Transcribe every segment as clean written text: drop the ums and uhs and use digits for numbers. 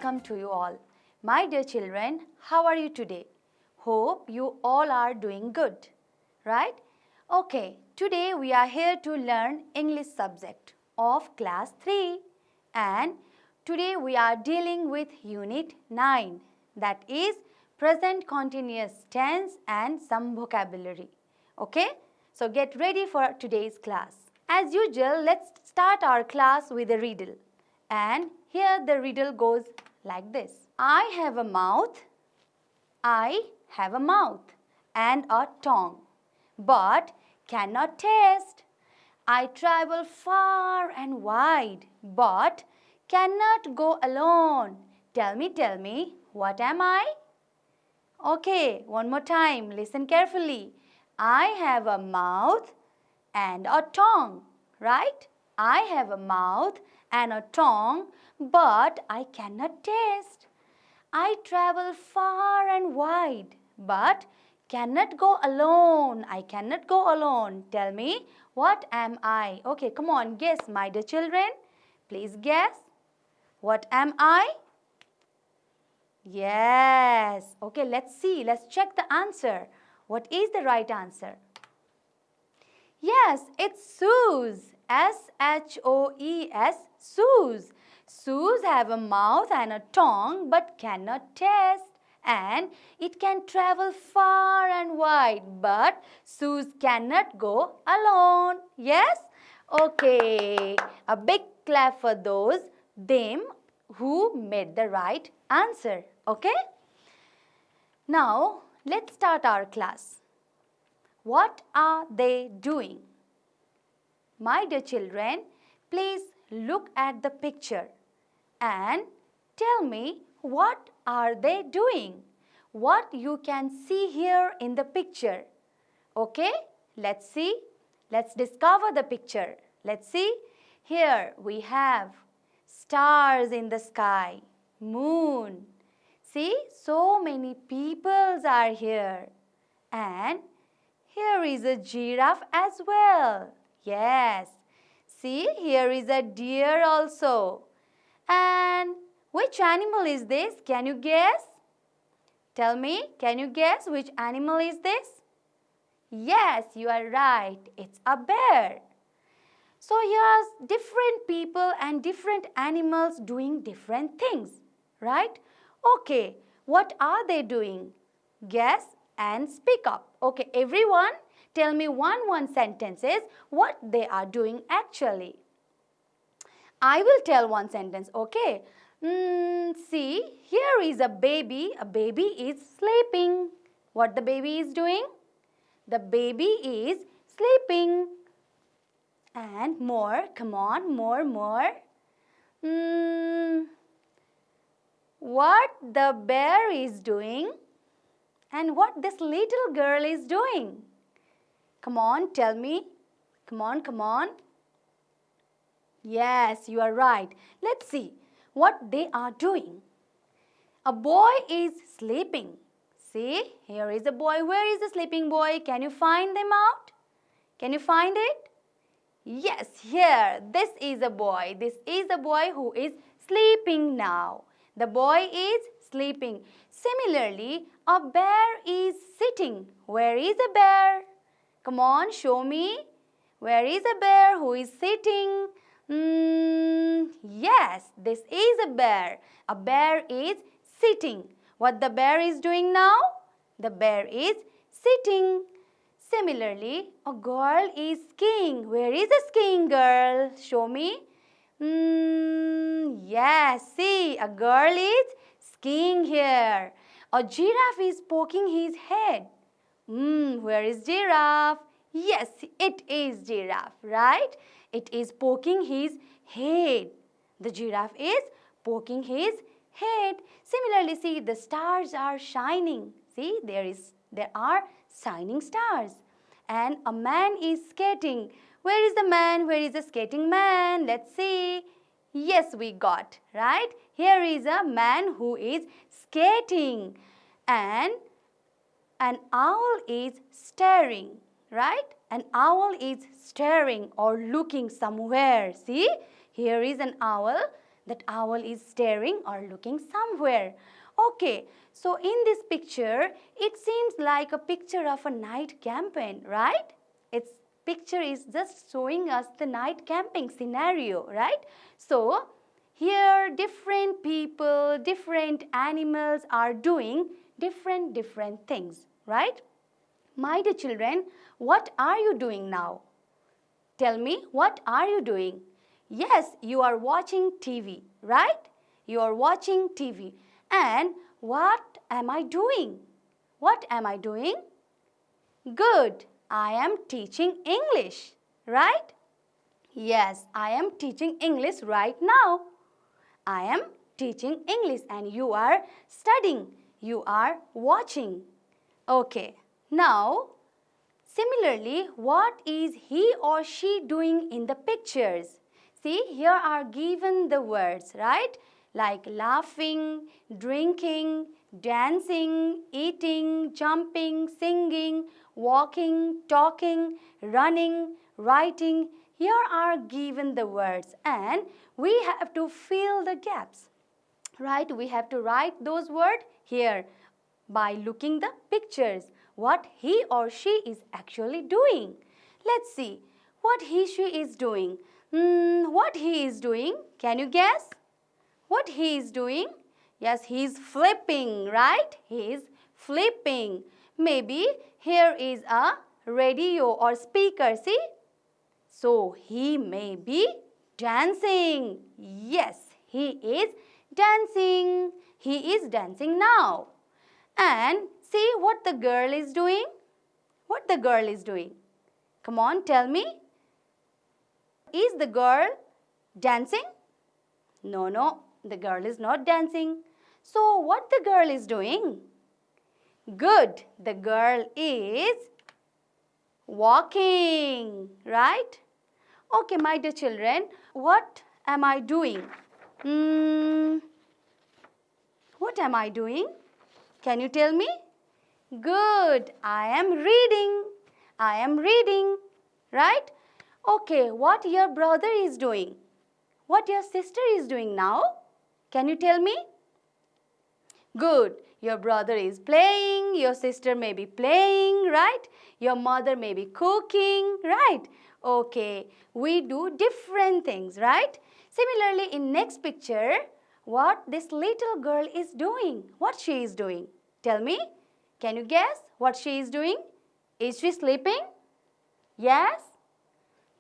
welcome to you all. My dear children, how are you today? Hope you all are doing good, right? Okay, today we are here to learn English subject of class 3 and today we are dealing with unit 9, that is present continuous tense and some vocabulary. Okay? So get ready for today's class. As usual, let's start our class with a riddle. And here the riddle goes like this. I have a mouth, and a tongue, but cannot taste. I travel far and wide, but cannot go alone. Tell me, what am I? Okay, one more time, listen carefully. I have a mouth and a tongue, right? I have a mouth and a tongue, but I cannot taste. I travel far and wide, but cannot go alone. I cannot go alone. Tell me, what am I? Okay, come on, guess, my dear children. Please guess. What am I? Yes. Okay, let's see. Let's check the answer. What is the right answer? Yes, it's shoes. S-H-O-E-S, shoes. Shoes have a mouth and a tongue but cannot taste. And it can travel far and wide, but shoes cannot go alone. Yes? Okay. A big clap for them who made the right answer. Okay? Now, let's start our class. What are they doing? My dear children, please look at the picture and tell me what are they doing? What you can see here in the picture. Okay, let's see. Let's discover the picture. Let's see. Here we have stars in the sky, moon. See, so many peoples are here. And here is a giraffe as well. Yes. See, here is a deer also. And which animal is this? Can you guess? Tell me, can you guess which animal is this? Yes, you are right. It's a bear. So here are different people and different animals doing different things, right? Okay, what are they doing? Guess and speak up. Okay, everyone, tell me one sentences what they are doing actually. I will tell one sentence, okay? See, here is a baby. A baby is sleeping. What the baby is doing? The baby is sleeping. And more, come on, more. What the bear is doing and what this little girl is doing. Come on, tell me. Come on. Yes, you are right. Let's see what they are doing. A boy is sleeping. See, here is a boy. Where is the sleeping boy? Can you find them out? Can you find it? Yes, here. This is a boy. This is a boy who is sleeping now. The boy is sleeping. Similarly, a bear is sitting. Where is a bear? Come on, show me. Where is a bear who is sitting? Yes, this is a bear. A bear is sitting. What the bear is doing now? The bear is sitting. Similarly, a girl is skiing. Where is a skiing girl? Show me. Yes, see, a girl is skiing here. A giraffe is poking his head. Where is giraffe? Yes, it is giraffe, right? It is poking his head. The giraffe is poking his head. Similarly, see, the stars are shining. See, there are shining stars. And a man is skating. Where is the man? Where is the skating man? Let's see. Yes, we got, right? Here is a man who is skating. And an owl is staring, right? An owl is staring or looking somewhere. See, here is an owl. That owl is staring or looking somewhere. Okay, so in this picture, it seems like a picture of a night campaign, right? Its picture is just showing us the night camping scenario, right? So, here different people, different animals are doing different things, right? My dear children, what are you doing now? Tell me, what are you doing? Yes, you are watching TV, right? You are watching TV. And what am I doing? What am I doing? Good, I am teaching English, right? Yes, I am teaching English right now. I am teaching English and you are studying. You are watching. Okay, now similarly, what is he or she doing in the pictures? See, here are given the words, right? Like laughing, drinking, dancing, eating, jumping, singing, walking, talking, running, writing. Here are given the words and we have to fill the gaps. Right? We have to write those words here by looking the pictures. What he or she is actually doing. Let's see what she is doing. What he is doing? Can you guess? What he is doing? Yes, he is flipping, right? He is flipping. Maybe here is a radio or speaker, see? So he may be dancing. Yes, he is dancing. He is dancing now. And see what the girl is doing? What the girl is doing? Come on, tell me. Is the girl dancing? No, the girl is not dancing. So what the girl is doing? Good, the girl is walking, right? Okay, my dear children, what am I doing? What am I doing? Can you tell me? Good, I am reading. I am reading, right? Okay, what your brother is doing? What your sister is doing now? Can you tell me? Good, your brother is playing, your sister may be playing, right? Your mother may be cooking, right? Okay, we do different things, right? Similarly, in next picture, what this little girl is doing? What she is doing? Tell me. Can you guess what she is doing? Is she sleeping? Yes?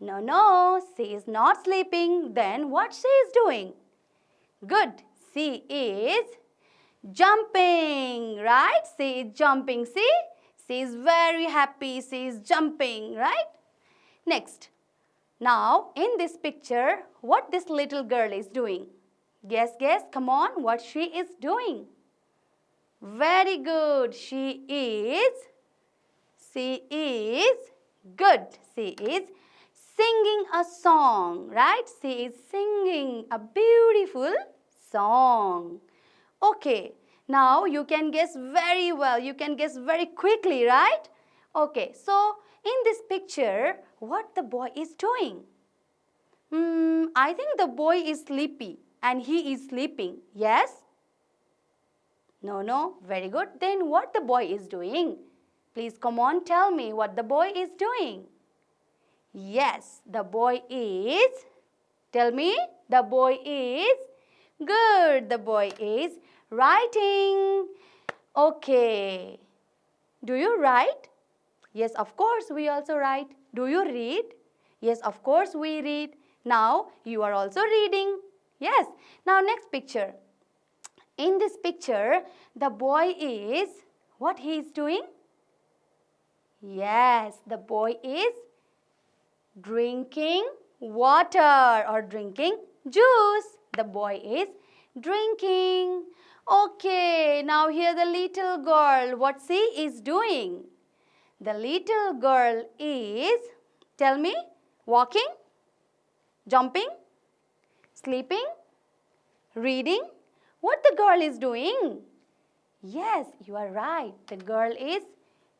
No, she is not sleeping. Then what she is doing? Good, she is jumping, right? She is jumping, see? She is very happy, she is jumping, right? Next, now in this picture, what this little girl is doing? Guess, come on, what she is doing? Very good, she is good. She is singing a song, right? She is singing a beautiful song. Okay, now you can guess very well. You can guess very quickly, right? Okay, so in this picture, what the boy is doing? I think the boy is sleepy and he is sleeping. Yes? No. Very good. Then what the boy is doing? Please come on, tell me what the boy is doing. Yes, the boy is, tell me, the boy is, good, the boy is writing. Okay. Do you write? Yes, of course, we also write. Do you read? Yes, of course, we read. Now, you are also reading. Yes. Now, next picture. In this picture, the boy is, what he is doing? Yes, the boy is drinking water or drinking juice. The boy is drinking. Okay, now here the little girl, what she is doing? The little girl is, tell me, walking, jumping, sleeping, reading. What the girl is doing? Yes, you are right. The girl is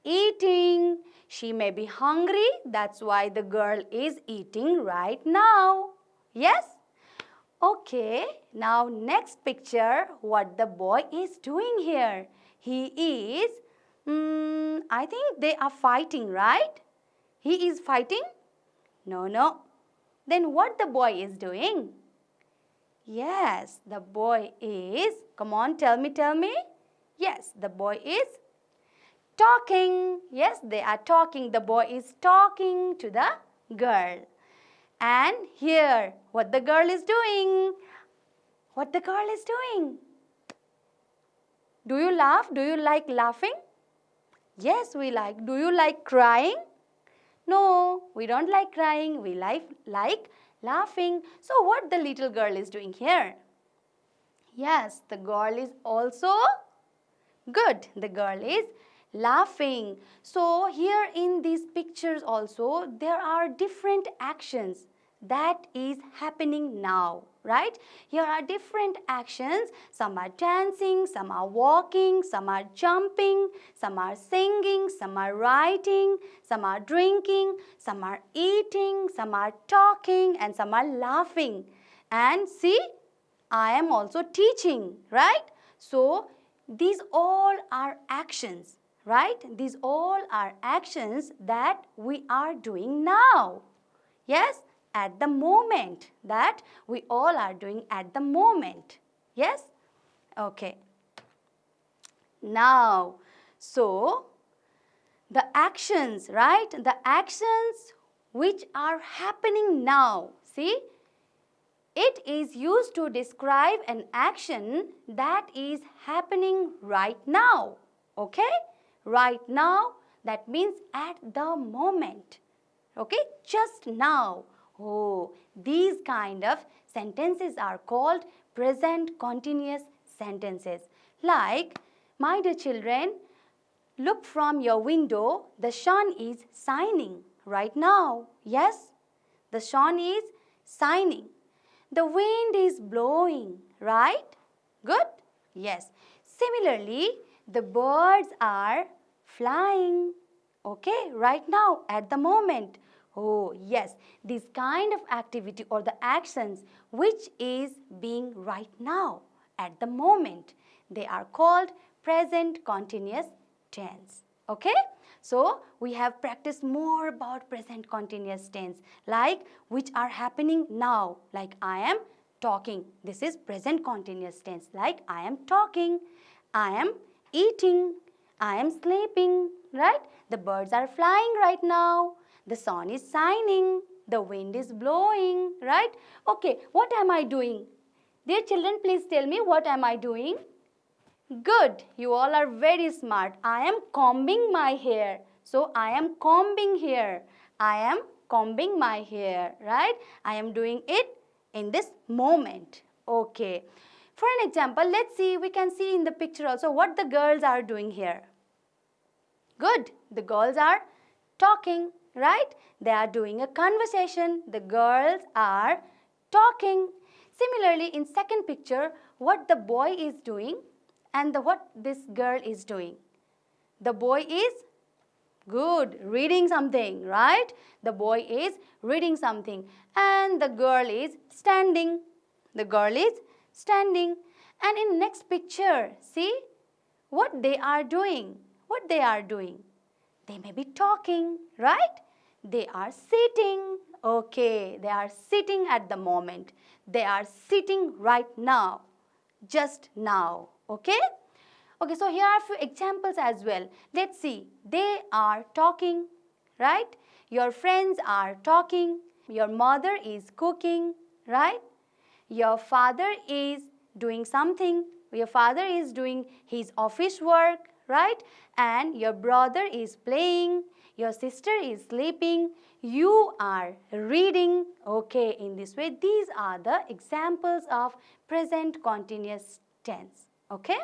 eating. She may be hungry. That's why the girl is eating right now. Yes? Okay, now next picture, what the boy is doing here. He is, I think they are fighting, right? He is fighting? No. Then what the boy is doing? Yes, the boy is, come on, tell me. Yes, the boy is talking. Yes, they are talking. The boy is talking to the girl. And here, what the girl is doing? What the girl is doing? Do you laugh? Do you like laughing? Yes, we like. Do you like crying? No, we don't like crying. We like laughing. So what the little girl is doing here? Yes, the girl is also good. The girl is laughing. So here in these pictures also there are different actions that is happening now, right? Here are different actions. Some are dancing, some are walking, some are jumping, some are singing, some are writing, some are drinking, some are eating, some are talking, and some are laughing. And see, I am also teaching, right? So these all are actions, right? These all are actions that we are doing now. Yes, at the moment, that we all are doing at the moment. Yes? Okay. Now, so the actions, right? The actions which are happening now. See? It is used to describe an action that is happening right now. Okay? Right now, that means at the moment. Okay? Just now. Oh, these kind of sentences are called present continuous sentences. Like, my dear children, look from your window, the sun is shining right now. Yes? The sun is shining. The wind is blowing, right? Good? Yes. Similarly, the birds are flying, okay, right now, at the moment. Oh, yes. This kind of activity or the actions which is being right now, at the moment, they are called present continuous tense. Okay? So, we have practiced more about present continuous tense, like which are happening now, like I am talking. This is present continuous tense, like I am talking, I am eating, I am sleeping, right? The birds are flying right now, the sun is shining, the wind is blowing, right? Okay, what am I doing? Dear children, please tell me, what am I doing? Good, you all are very smart. I am combing my hair. So, I am combing here. I am combing my hair, right? I am doing it in this moment. Okay. For an example, let's see, we can see in the picture also what the girls are doing here. Good, the girls are talking, right? They are doing a conversation. The girls are talking. Similarly, in second picture, what the boy is doing and what this girl is doing. The boy is good, reading something, right? The boy is reading something and the girl is standing. The girl is standing. And in next picture, see what they are doing. What they are doing? They may be talking, right? They are sitting. Okay, they are sitting at the moment. They are sitting right now, just now. Okay? Okay, so here are a few examples as well. Let's see. They are talking, right? Your friends are talking. Your mother is cooking, right? Your father is doing something. Your father is doing his office work, right? And your brother is playing. Your sister is sleeping. You are reading. Okay, in this way, these are the examples of present continuous tense. Okay,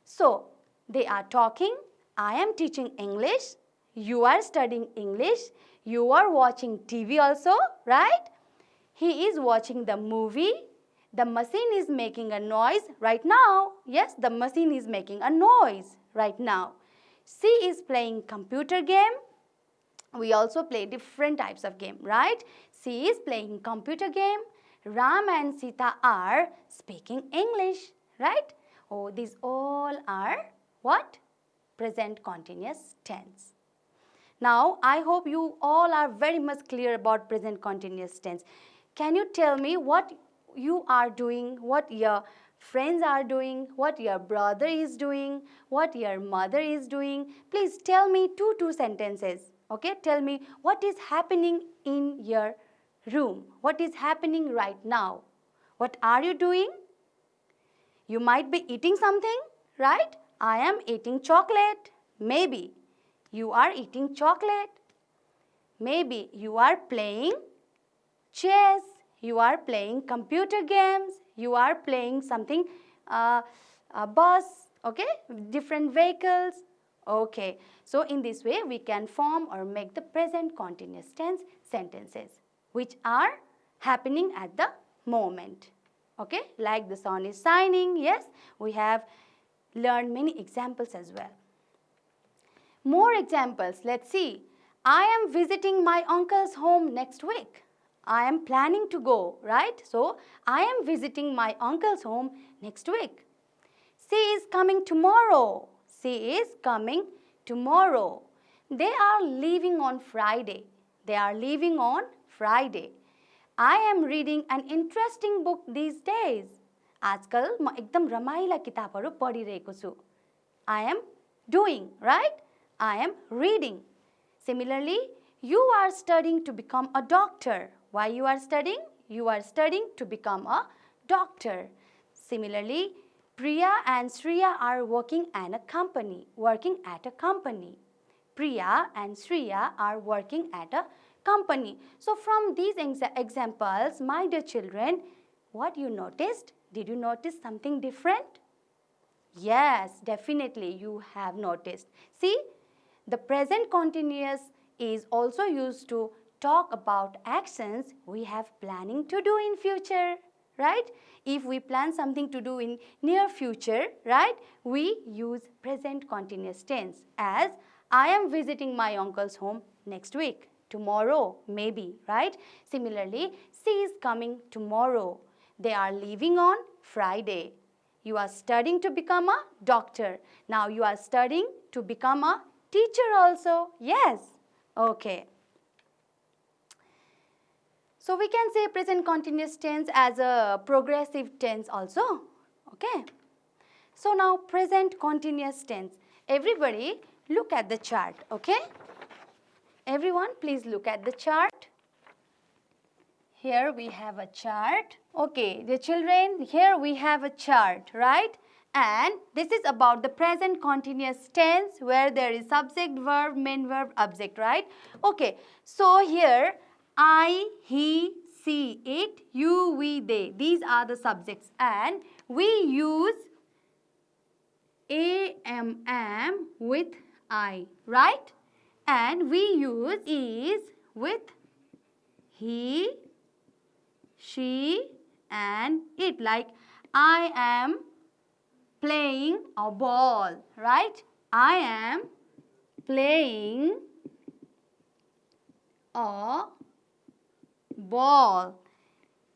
so they are talking. I am teaching English. You are studying English. You are watching TV also, right? He is watching the movie. The machine is making a noise right now. Yes, the machine is making a noise right now. She is playing computer game. We also play different types of game, right? She is playing computer game. Ram and Sita are speaking English, right? Oh, these all are what? Present continuous tense. Now, I hope you all are very much clear about present continuous tense. Can you tell me what you are doing, what your friends are doing, what your brother is doing, what your mother is doing? Please tell me two sentences. Okay, tell me what is happening in your room. What is happening right now? What are you doing? You might be eating something, right? I am eating chocolate. Maybe you are eating chocolate. Maybe you are playing chess. You are playing computer games. You are playing something, a bus, okay? Different vehicles. Okay, so in this way we can form or make the present continuous tense sentences which are happening at the moment. Okay, like the sun is shining. Yes, we have learned many examples as well. More examples, let's see. I am visiting my uncle's home next week. I am planning to go, right? So, I am visiting my uncle's home next week. She is coming tomorrow. She is coming tomorrow. They are leaving on Friday. They are leaving on Friday. I am reading an interesting book these days. आजकल म एकदम रमाइला किताबहरू पढिरहेको छु. I am doing, right? I am reading. Similarly, you are studying to become a doctor. Why you are studying? You are studying to become a doctor. Similarly, Priya and Shriya are working at a company. Priya and Shriya are working at a company. So from these examples, my dear children, what you noticed? Did you notice something different? Yes, definitely you have noticed. See, the present continuous is also used to talk about actions we have planning to do in future, right? If we plan something to do in near future, right, we use present continuous tense as I am visiting my uncle's home next week, tomorrow, maybe, right? Similarly, she is coming tomorrow. They are leaving on Friday. You are studying to become a doctor. Now you are studying to become a teacher also. Yes. Okay. So we can say present continuous tense as a progressive tense also. Okay. So now present continuous tense. Everybody look at the chart. Okay. Everyone please look at the chart. Here we have a chart. Okay, the children, here we have a chart, right? And this is about the present continuous tense where there is subject, verb, main verb, object, right? Okay, so here I, he, she, it, you, we, they. These are the subjects and we use am with I, right? And we use is with he, she and it, like I am playing a ball, right? I am playing a ball.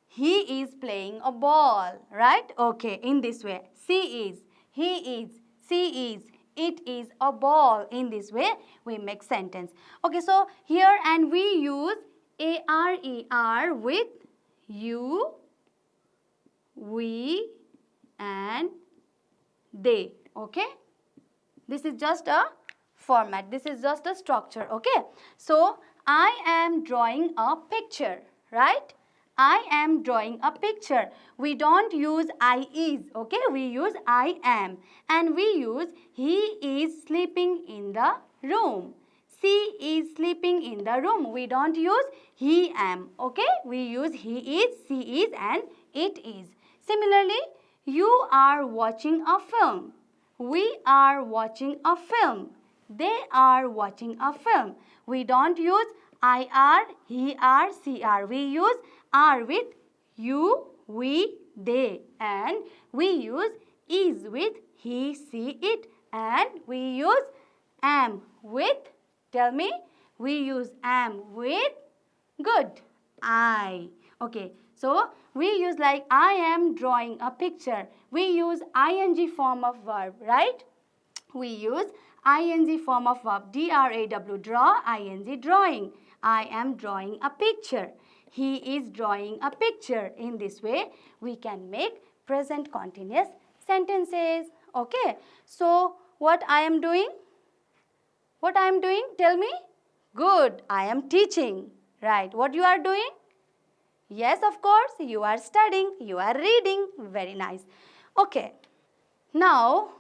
He is playing a ball, right? Okay, in this way. She is, he is, she is, it is a ball. In this way, we make sentence. Okay, so here and we use ARER with you, we and they. Okay, this is just a format, this is just a structure. Okay, so I am drawing a picture, right? I am drawing a picture. We don't use I is, okay? We use I am. And we use he is sleeping in the room. She is sleeping in the room. We don't use he am, okay? We use he is, she is and it is. Similarly, you are watching a film. We are watching a film. They are watching a film. We don't use I are, he are, she are. We use are with you, we, they. And we use is with he, she, it. And we use am with, tell me, we use am with, good, I. Okay, so we use like I am drawing a picture. We use ing form of verb, right? We use ing form of verb. D-R-A-W, draw, ing, drawing. I am drawing a picture. He is drawing a picture. In this way, we can make present continuous sentences. Okay. So, what I am doing? What I am doing? Tell me. Good. I am teaching. Right. What you are doing? Yes, of course. You are studying. You are reading. Very nice. Okay. Now,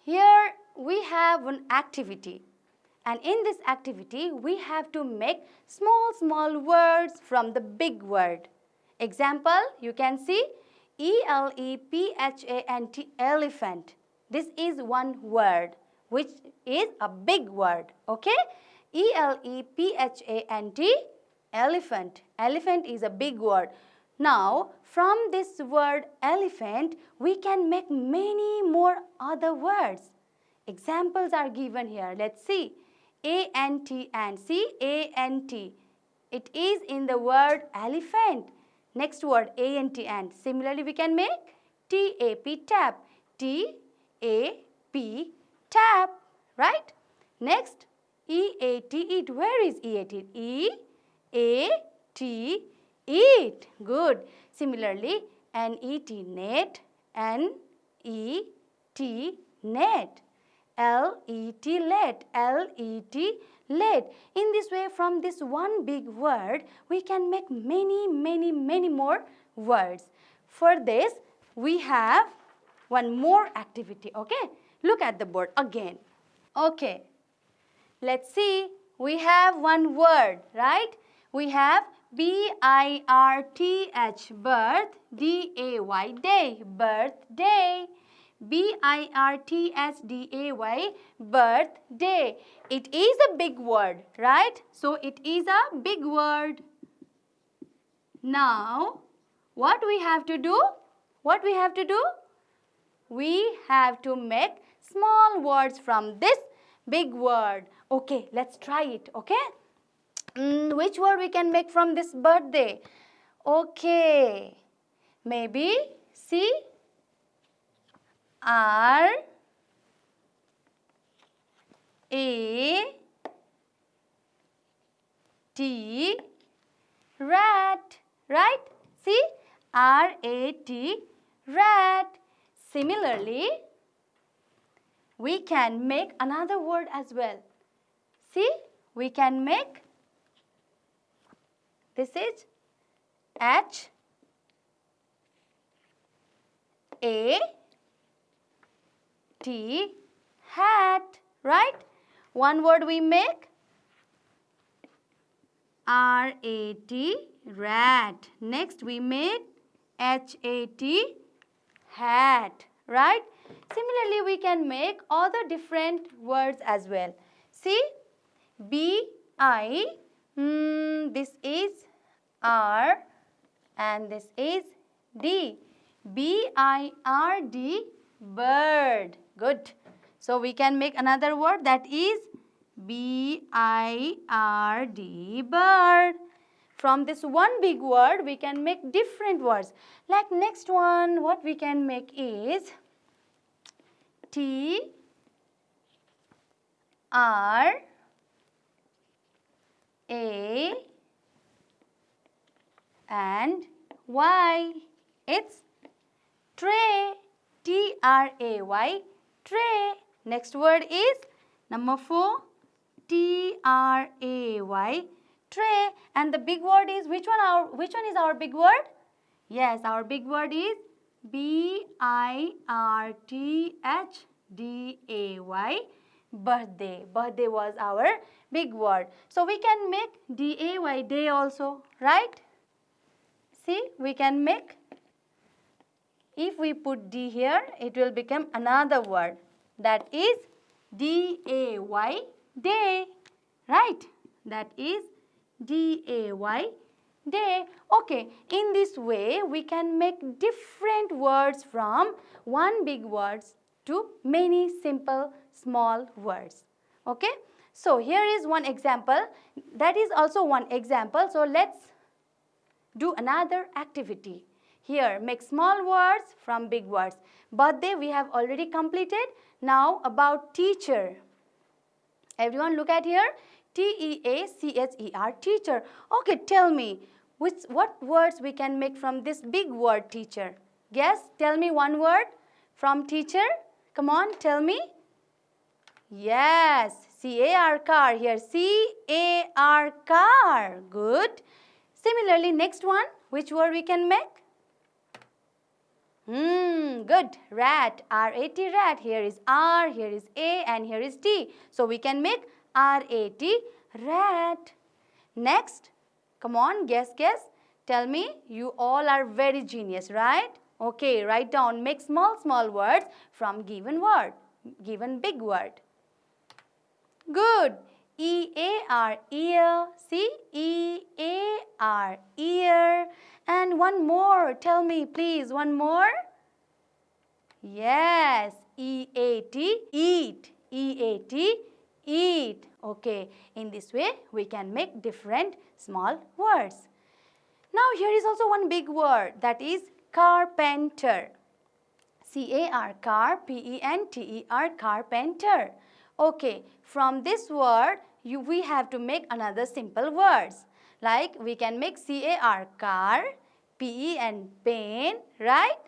here we have an activity. And in this activity, we have to make small words from the big word. Example, you can see E-L-E-P-H-A-N-T, elephant. This is one word, which is a big word. Okay? E-L-E-P-H-A-N-T, elephant. Elephant is a big word. Now, from this word elephant, we can make many more other words. Examples are given here. Let's see. A-N-T and see A-N-T. It is in the word elephant. Next word A-N-T and. Similarly, we can make T-A-P, tap. T-A-P, tap. Right? Next, E-A-T, eat. Where is E-A-T? E-A-T, eat. Good. Similarly, N-E-T, net. N-E-T, net. L-E-T, let. L-E-T, let. In this way, from this one big word, we can make many more words. For this, we have one more activity. Okay? Look at the board again. Okay. Let's see. We have one word, right? We have B-I-R-T-H, birth, D-A-Y, day, birthday. B-I-R-T-H-D-A-Y, birthday. It is a big word, right? So, it is a big word. Now, what we have to do? What we have to do? We have to make small words from this big word. Okay, let's try it, okay? Which word we can make from this birthday? Okay, maybe, see? R-A-T, rat, right? See? R-A-T, rat. Similarly, we can make another word as well. See? We can make, this is H-A-T, hat, right? One word we make, R-A-T, rat. Next we made H-A-T, hat, right? Similarly, we can make other different words as well. See, B-I, this is R and this is D. B-I-R-D, bird. Good. So, we can make another word that is B-I-R-D, bird. From this one big word, we can make different words. Like next one, what we can make is T, R, A, and Y. It's tray. T-R-A-Y, tray. Next word is number 4, T-R-A-Y, tray. And the big word is, which one is our big word? Yes, our big word is B-I-R-T-H-D-A-Y, birthday. Birthday was our big word. So, we can make D-A-Y, day also, right? See, we can make, if we put D here, it will become another word. That is D-A-Y, day, right? That is D-A-Y, day. Okay, in this way, we can make different words from one big words to many simple small words. Okay, so here is one example. That is also one example. So let's do another activity. Here, make small words from big words. Birthday we have already completed. Now about teacher. Everyone look at here. T-E-A-C-H-E-R, teacher. Okay, tell me, what words we can make from this big word teacher? Guess, tell me one word from teacher. Come on, tell me. Yes, C-A-R, car. Here, C-A-R, car. Good. Similarly, next one, which word we can make? Good. Rat. R-A-T, rat. Here is R, here is A, and here is T. So we can make R-A-T, rat. Next, come on, guess. Tell me, you all are very genius, right? Okay, write down, make small words from given word, given big word. Good. E-A-R, ear. See? E-A-R, ear. And one more. Tell me, please, one more. Yes. E-A-T, eat. E-A-T, eat. Okay. In this way, we can make different small words. Now, here is also one big word, that is carpenter. C-A-R, car, P-E-N-T-E-R, carpenter. Okay, from this word, we have to make another simple words. Like, we can make C-A-R, car, P-E-N, pen, right?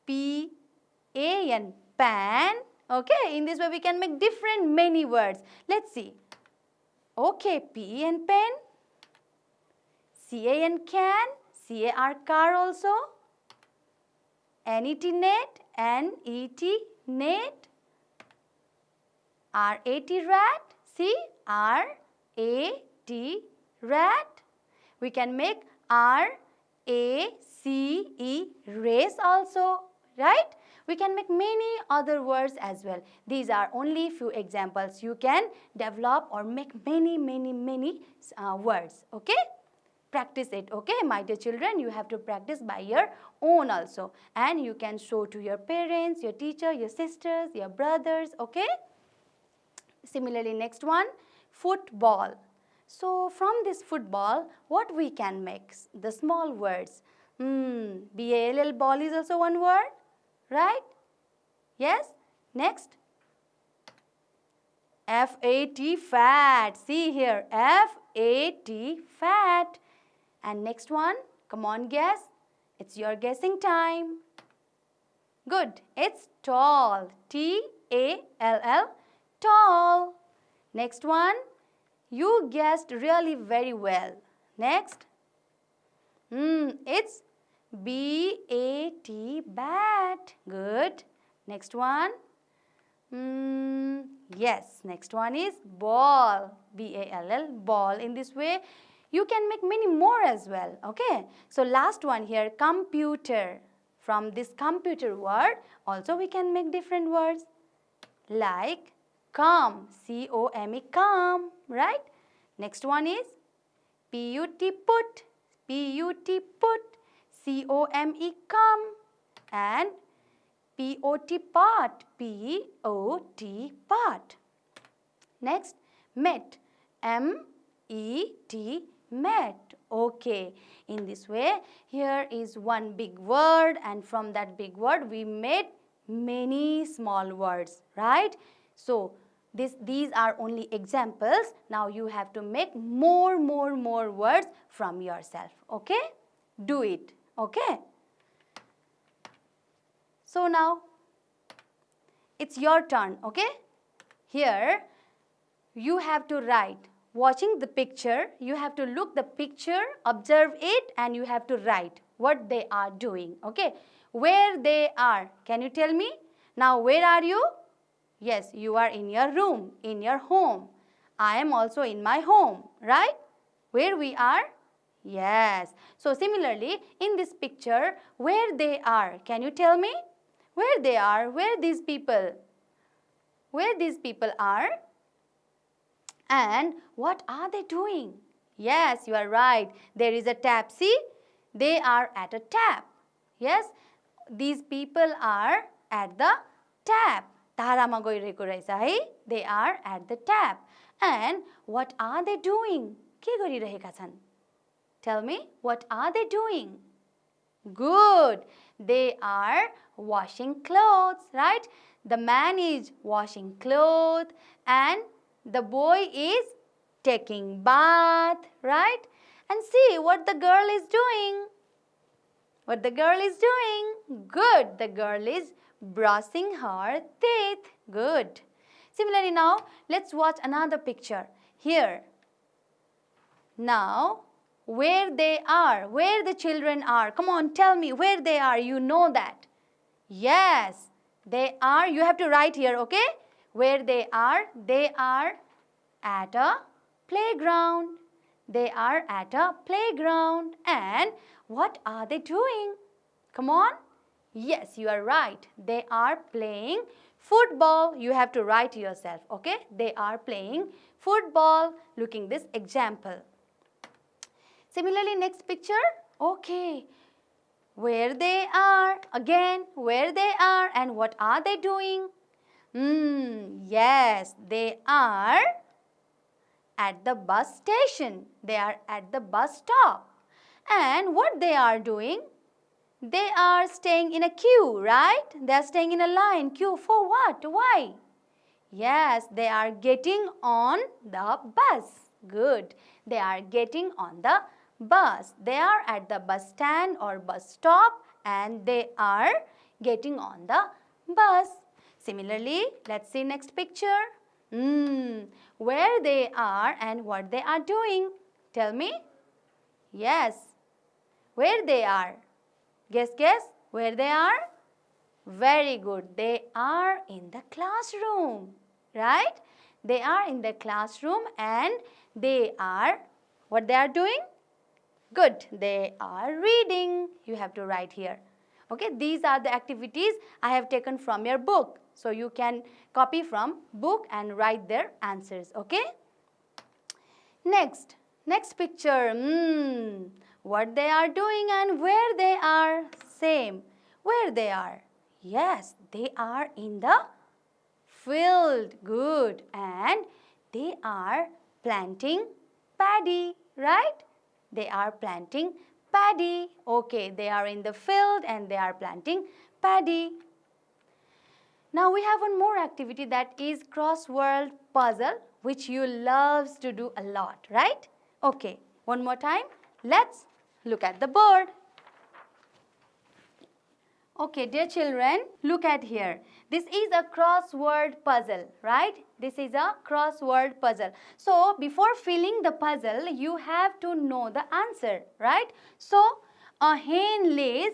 P-A-N, pan. Okay, in this way, we can make different many words. Let's see. Okay, P-E-N, pen. C-A-N, can. C-A-R, car also. N-E-T, net. N-E-T, net. R-A-T, rat. See? R-A-T, rat. We can make R-A-C-E, race also. Right? We can make many other words as well. These are only few examples. You can develop or make many words. Okay? Practice it. Okay, my dear children, you have to practice by your own also. And you can show to your parents, your teacher, your sisters, your brothers. Okay? Similarly, next one, football. So, from this football, what we can make? The small words. B-A-L-L, ball is also one word. Right? Yes? Next. F-A-T, fat. See here. F-A-T, fat. And next one. Come on, guess. It's your guessing time. Good. It's tall. T-A-L-L, tall. Next one. You guessed really very well. Next. It's B-A-T, bat. Good. Next one. Yes, next one is ball. B-A-L-L, ball. In this way, you can make many more as well. Okay. So, last one here, computer. From this computer word, also we can make different words. Like come. C-O-M-E, come. Right? Next one is P-U-T, put. P-U-T, put. C-O-M-E, come. And P-O-T, pot. P-O-T, pot. Next, met. M-E-T, met. Okay. In this way, here is one big word, and from that big word, we made many small words, right? So, these are only examples. Now, you have to make more words from yourself. Okay? Do it. Okay? So, now, it's your turn. Okay? Here, you have to write. Watching the picture, you have to look the picture, observe it, and you have to write what they are doing. Okay? Where they are. Can you tell me? Now, where are you? Yes, you are in your room, in your home. I am also in my home, right? Where we are? Yes. So, similarly, in this picture, where they are, can you tell me? Where they are, where these people? Where these people are? And what are they doing? Yes, you are right. There is a tap. See, they are at a tap. Yes, these people are at the tap. धारामा गइरहेको रहेछ है. They are at the tap. And what are they doing? के गरिरहेका छन्? Tell me, what are they doing? Good. They are washing clothes, right? The man is washing clothes and the boy is taking bath, right? And see what the girl is doing. What the girl is doing? Good. The girl is brushing her teeth. Good. Similarly now, let's watch another picture. Here. Now, where they are, where the children are. Come on, tell me where they are. You know that. Yes, they are. You have to write here, okay? Where they are at a playground. They are at a playground. And what are they doing? Come on. Yes, you are right. They are playing football. You have to write yourself, okay? They are playing football. Looking this example. Similarly, next picture. Okay. Where they are. Again, where they are and what are they doing? Yes, they are at the bus station. They are at the bus stop. And what they are doing? They are staying in a queue, right? They are staying in a line. Queue for what? Why? Yes, they are getting on the bus. Good. They are getting on the bus. They are at the bus stand or bus stop and they are getting on the bus. Similarly, let's see next picture. Where they are and what they are doing. Tell me. Yes. Where they are. Guess. Where they are? Very good. They are in the classroom. Right? They are in the classroom and they are, what they are doing? Good. They are reading. You have to write here. Okay, these are the activities I have taken from your book. So you can copy from book and write their answers. Okay. Next picture. What they are doing and where they are. Same. Where they are. Yes, they are in the field. Good. And they are planting paddy, right? They are planting paddy. Okay, they are in the field and they are planting paddy. Now we have one more activity, that is crossword puzzle, which you loves to do a lot, right? Okay, one more time. Let's look at the board. Okay, dear children, look at here. This is a crossword puzzle, right? This is a crossword puzzle. So, before filling the puzzle, you have to know the answer, right? So, a hen lays.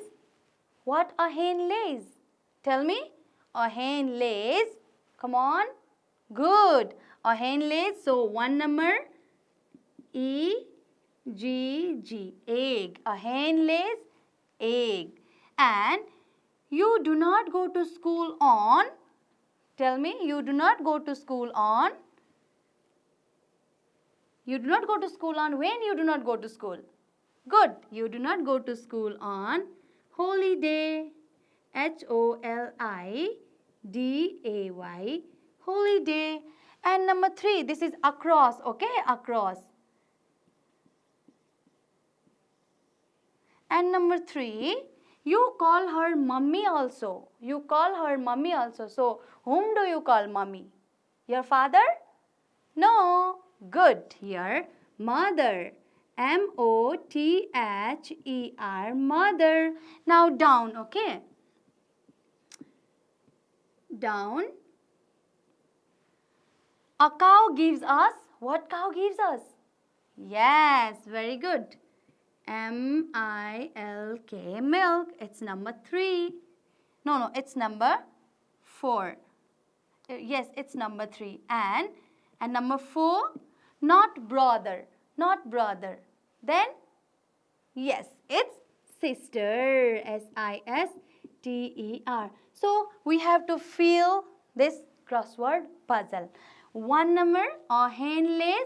What a hen lays? Tell me. A hen lays. Come on. Good. A hen lays. So, one number. E-G-G. Egg. A hen lays egg. And you do not go to school on. Tell me, you do not go to school on. You do not go to school on when you do not go to school. Good. You do not go to school on holiday. Holiday. Holiday. And number 3, this is across. Okay, across. And number 3, you call her mummy also. You call her mummy also. So, whom do you call mummy? Your father? No. Good. Your mother. M-O-T-H-E-R. Mother. Now down. Okay. Down. A cow gives us. What cow gives us? Yes. Very good. M-I-L-K, milk. It's number 3. No, it's number 4. Yes, it's number 3. And number 4, not brother. Not brother. Then, yes, it's sister. S-I-S-T-E-R. So, we have to fill this crossword puzzle. One number, a hen lays.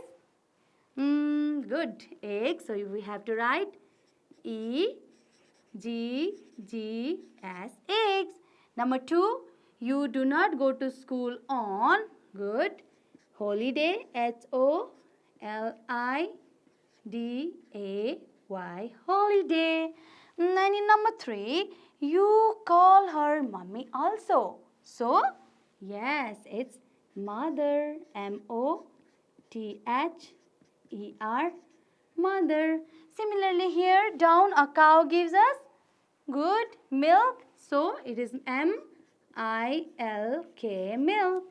Good. Egg. So we have to write E-G-G-S. Eggs. Number 2, you do not go to school on. Good. Holiday. H-O-L-I-D-A-Y. Holiday. And in number 3, you call her mummy also. So, yes, it's mother, M-O-T-H-E-R, mother. Similarly here, down a cow gives us good milk. So, it is M-I-L-K, milk.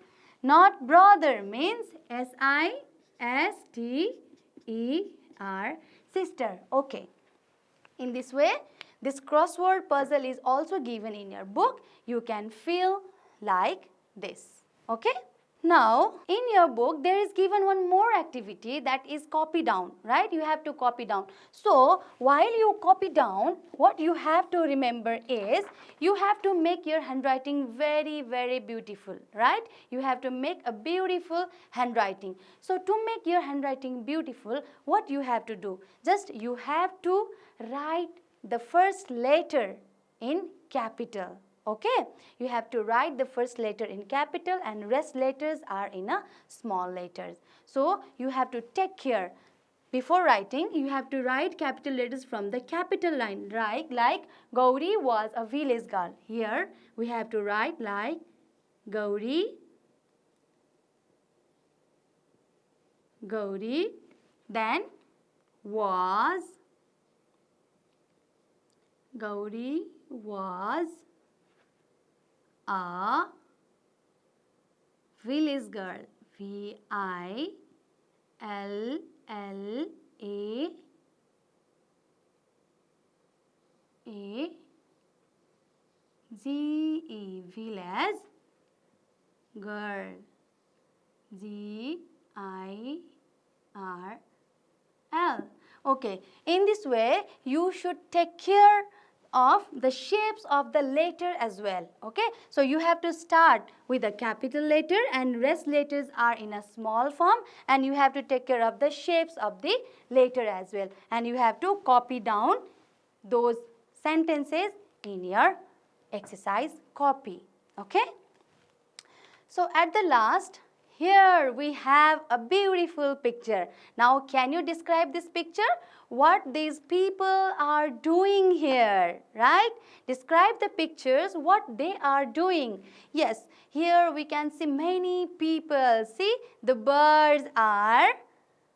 Not brother means S-I-S-T-E-R, sister. Okay. In this way, this crossword puzzle is also given in your book. You can fill like this. Okay? Now, in your book, there is given one more activity, that is copy down, right? You have to copy down. So, while you copy down, what you have to remember is, you have to make your handwriting very, very beautiful, right? You have to make a beautiful handwriting. So, to make your handwriting beautiful, what you have to do? Just you have to write the first letter in capital. Okay, you have to write the first letter in capital and rest letters are in a small letters. So, you have to take care. Before writing, you have to write capital letters from the capital line, right? Like Gauri was a village girl. Here, we have to write like Gauri, then was, Gauri was a village girl, V-I-L-L-A-G-E, village girl, G-I-R-L. Okay, in this way, you should take care of the shapes of the letter as well. Okay, so you have to start with a capital letter and rest letters are in a small form, and you have to take care of the shapes of the letter as well, and you have to copy down those sentences in your exercise copy. Okay, so at the last, here we have a beautiful picture. Now, can you describe this picture? What these people are doing here, right? Describe the pictures, what they are doing. Yes, here we can see many people. See, the birds are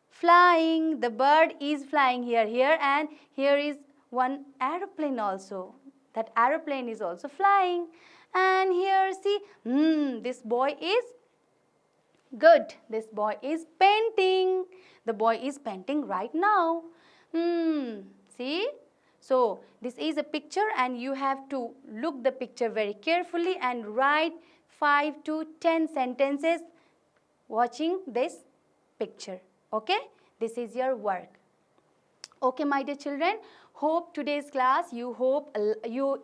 flying. The bird is flying here, and here is one aeroplane also. That aeroplane is also flying. And here, see, this boy is good. This boy is painting. The boy is painting right now. See? So, this is a picture and you have to look the picture very carefully and write 5 to 10 sentences watching this picture. Okay? This is your work. Okay, my dear children. Hope today's class you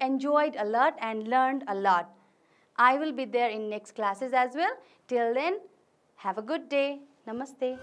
enjoyed a lot and learned a lot. I will be there in next classes as well. Till then, have a good day. Namaste.